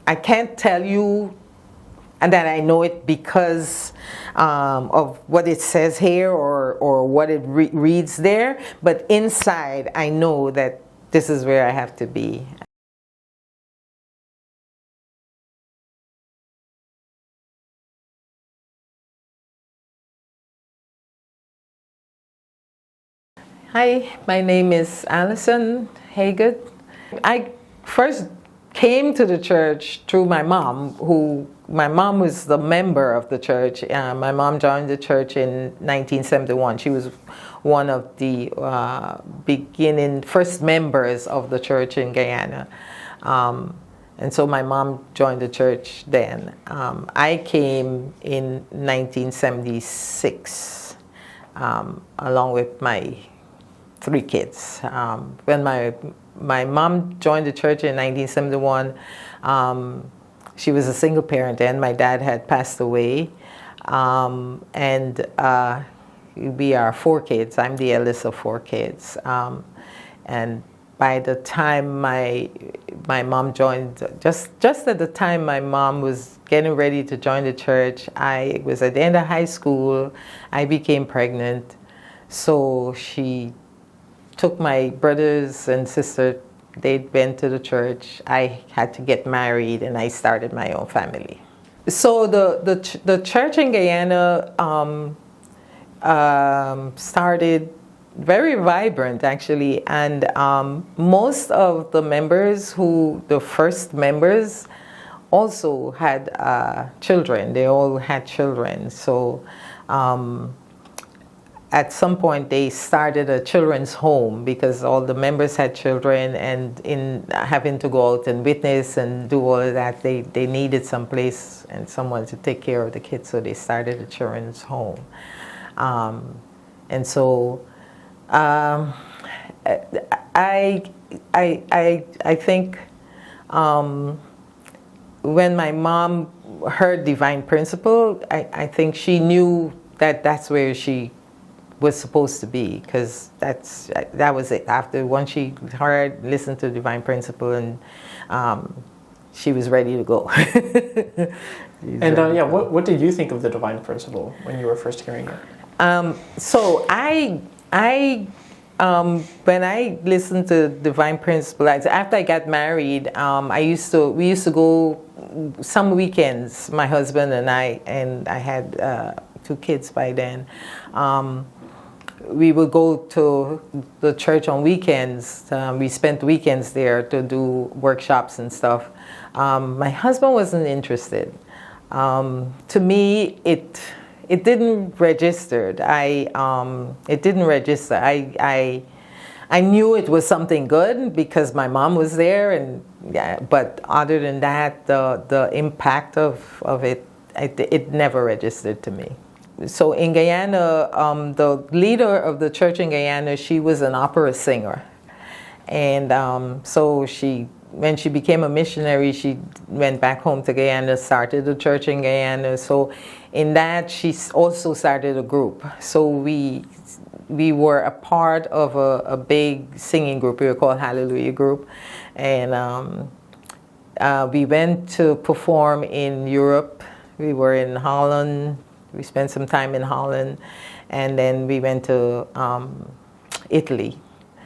I can't tell you and that I know it because of what it says here or what it reads there, but inside I know that this is where I have to be. Hi, my name is Allyson Hagood. I first came to the church through my mom, my mom was the member of the church. My mom joined the church in 1971. She was one of the first members of the church in Guyana. And so my mom joined the church then. I came in 1976 along with my 3 kids. When my mom joined the church in 1971, she was a single parent and my dad had passed away. And we are 4 kids. I'm the eldest of 4 kids. And by the time my mom joined, just at the time my mom was getting ready to join the church, I was at the end of high school, I became pregnant. So she took my brothers and sister, they went to the church. I had to get married and I started my own family. So the church in Guyana started very vibrant actually, and most of the members the first members also had children. They all had children. So at some point they started a children's home because all the members had children, and in having to go out and witness and do all of that, they needed some place and someone to take care of the kids, so they started a children's home. And so I think when my mom heard Divine Principle, I think she knew that that's where she was supposed to be, because that was it. After once she listened to Divine Principle, and she was ready to go. And yeah, what did you think of the Divine Principle when you were first hearing it? So when I listened to Divine Principle, after I got married, we used to go some weekends, my husband and I had 2 kids by then. We would go to the church on weekends. We spent weekends there to do workshops and stuff. My husband wasn't interested. To me, it didn't register. It didn't register. I knew it was something good because my mom was there, and yeah, but other than that, the impact of it never registered to me. So in Guyana, the leader of the church in Guyana, she was an opera singer, and so when she became a missionary, she went back home to Guyana, started a church in Guyana. So in that, she also started a group. So we were a part of a big singing group. We were called Hallelujah Group. And we went to perform in Europe. We were in Holland. We spent some time in Holland. And then we went to Italy.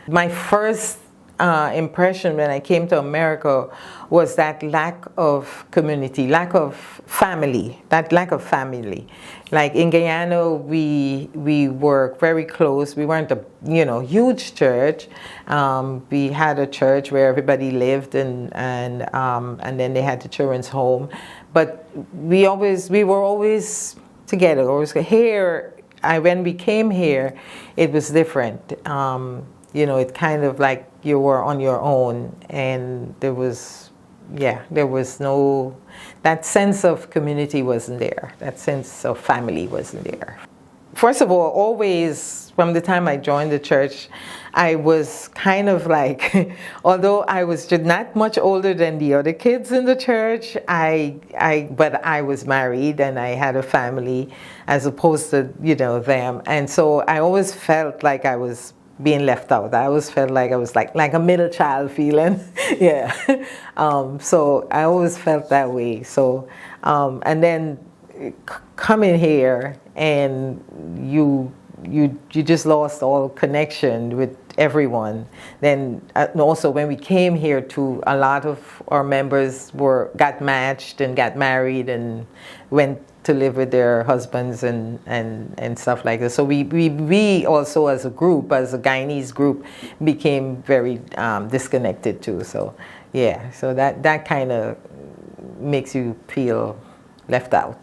My first impression when I came to America was that lack of community, lack of family. Like in Guyana, we were very close. We weren't a huge church. We had a church where everybody lived, and then they had the children's home. But we were always together. Here, when we came here, it was different. It kind of like you were on your own, and there was no, that sense of community wasn't there. That sense of family wasn't there. First of all, always from the time I joined the church, I was kind of like, although I was just not much older than the other kids in the church, but I was married and I had a family as opposed to, them. And so I always felt like I was being left out. I always felt like I was like a middle child feeling. Yeah. So I always felt that way. So, and then coming here, and you just lost all connection with everyone. Then also when we came here too, a lot of our members got matched and got married and went to live with their husbands and stuff like that. So we also as a group, as a Guyanese group, became very disconnected too. So yeah, so that kind of makes you feel left out.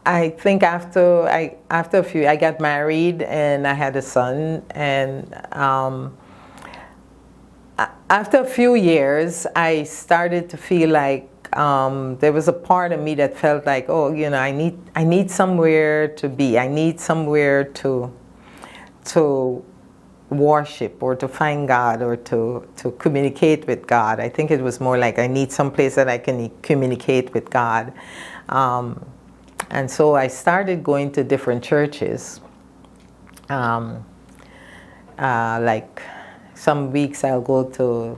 I think after I got married and I had a son, and after a few years, I started to feel like there was a part of me that felt like, oh, you know, I need somewhere to be. I need somewhere to worship or to find God or to communicate with God. I think it was more like I need some place that I can communicate with God. And so I started going to different churches. Like some weeks I'll go to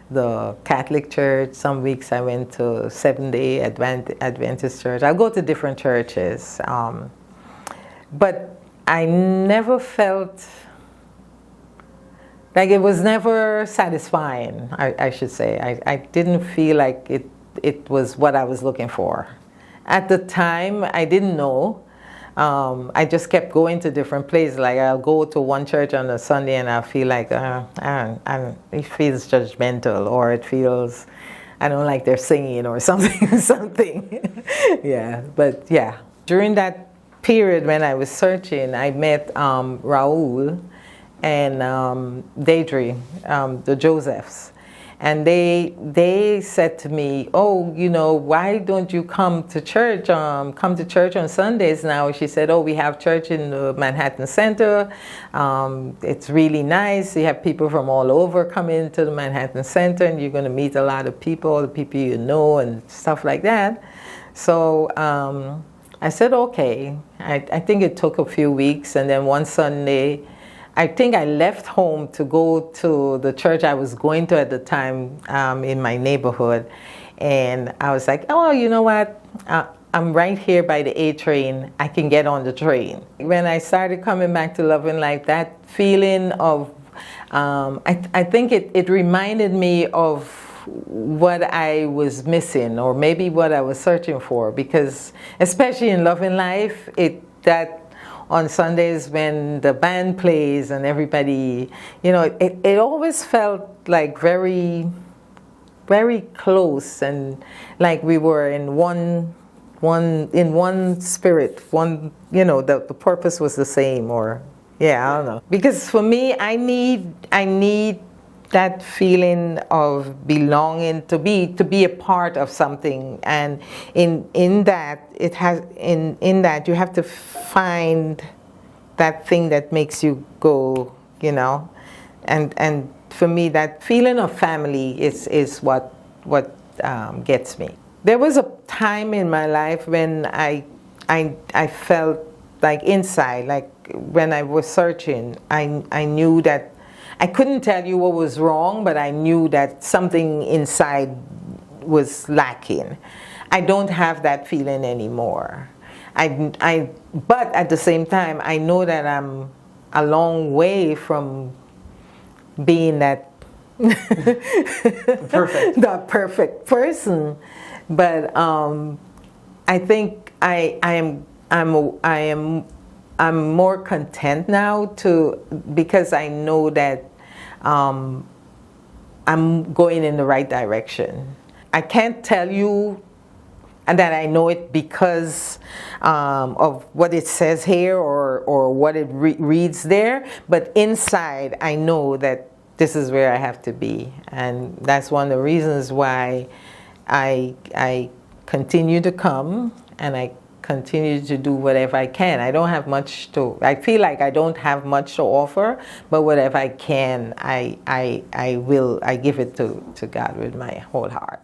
the Catholic Church. Some weeks I went to Seventh-day Adventist Church. I'll go to different churches. But I never felt like it was never satisfying, I should say. I didn't feel like it was what I was looking for. At the time, I didn't know. I just kept going to different places. Like I'll go to one church on a Sunday and I feel like it feels judgmental, or it feels I don't like their singing or something. Yeah, but yeah. During that period when I was searching, I met Raul and Deidre, the Josephs. And they said to me, oh, you know, why don't you come to church? Come to church on Sundays now. She said, oh, we have church in the Manhattan Center. It's really nice. You have people from all over come into the Manhattan Center, and you're going to meet a lot of people, the people you know, and stuff like that. So I said, okay. I think it took a few weeks, and then one Sunday, I think I left home to go to the church I was going to at the time in my neighborhood. And I was like, oh, you know what? I'm right here by the A train. I can get on the train. When I started coming back to Love and Life, that feeling of, I think it reminded me of what I was missing, or maybe what I was searching for. Because especially in Love and Life, on Sundays when the band plays and everybody, you know, it always felt like very, very close, and like we were in one spirit, you know, the purpose was the same, or yeah, I don't know. Because for me, I need that feeling of belonging, to be a part of something, and in that you have to find that thing that makes you go, you know, and for me that feeling of family is what gets me. There was a time in my life when I felt like inside, like when I was searching, I knew that I couldn't tell you what was wrong, but I knew that something inside was lacking. I don't have that feeling anymore. But at the same time, I know that I'm a long way from being that the perfect person. But I think I'm more content now because I know that I'm going in the right direction. I can't tell you that I know it because of what it says here or what it reads there, but inside I know that this is where I have to be, and that's one of the reasons why I continue to come, and I continue to do whatever I can. I don't have much I feel like I don't have much to offer, but whatever I can, I give it to God with my whole heart.